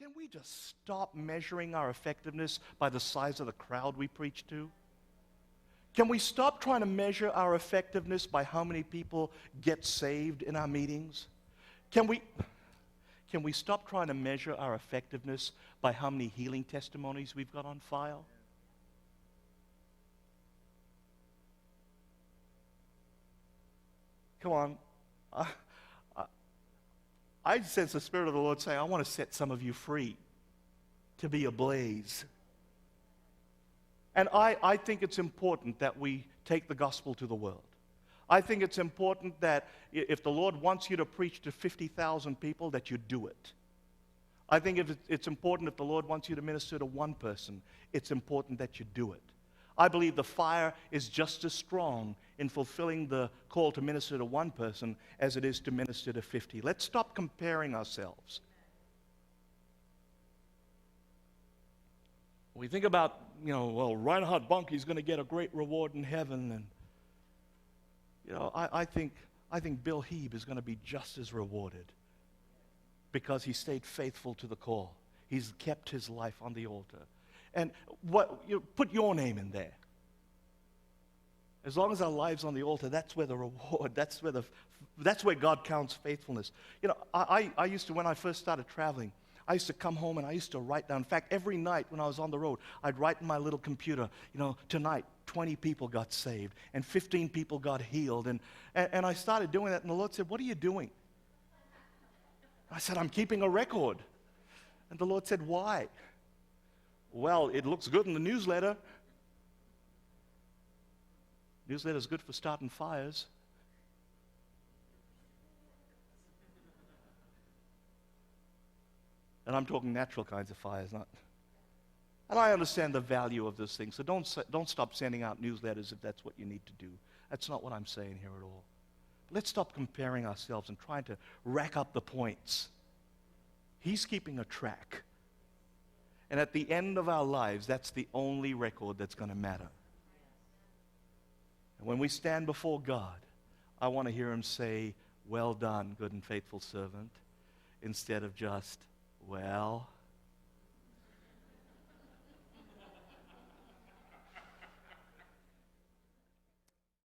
Can we just stop measuring our effectiveness by the size of the crowd we preach to? Can we stop trying to measure our effectiveness by how many people get saved in our meetings? Can we stop trying to measure our effectiveness by how many healing testimonies we've got on file? Come on. I sense the Spirit of the Lord saying, I want to set some of you free to be ablaze. And I think it's important that we take the gospel to the world. I think it's important that if the Lord wants you to preach to 50,000 people, that you do it. I think it's important if the Lord wants you to minister to one person, it's important that you do it. I believe the fire is just as strong in fulfilling the call to minister to one person as it is to minister to 50. Let's stop comparing ourselves. We think about, Reinhard Bonnke's going to get a great reward in heaven. And, I think Bill Heeb is going to be just as rewarded because he stayed faithful to the call. He's kept his life on the altar. And put your name in there. As long as our lives on the altar, that's where the reward, that's where God counts faithfulness. I used to, when I first started traveling, I used to come home and I used to write down. In fact, every night when I was on the road, I'd write in my little computer, tonight 20 people got saved and 15 people got healed. And I started doing that, and the Lord said, what are you doing? I said, I'm keeping a record. And the Lord said, why? Well, it looks good in the newsletter. Newsletter's good for starting fires. And I'm talking natural kinds of fires, not. And I understand the value of this thing, so don't stop sending out newsletters if that's what you need to do. That's not what I'm saying here at all. Let's stop comparing ourselves and trying to rack up the points. He's keeping a track. And at the end of our lives, that's the only record that's going to matter. And when we stand before God, I want to hear him say, well done, good and faithful servant, instead of just, well,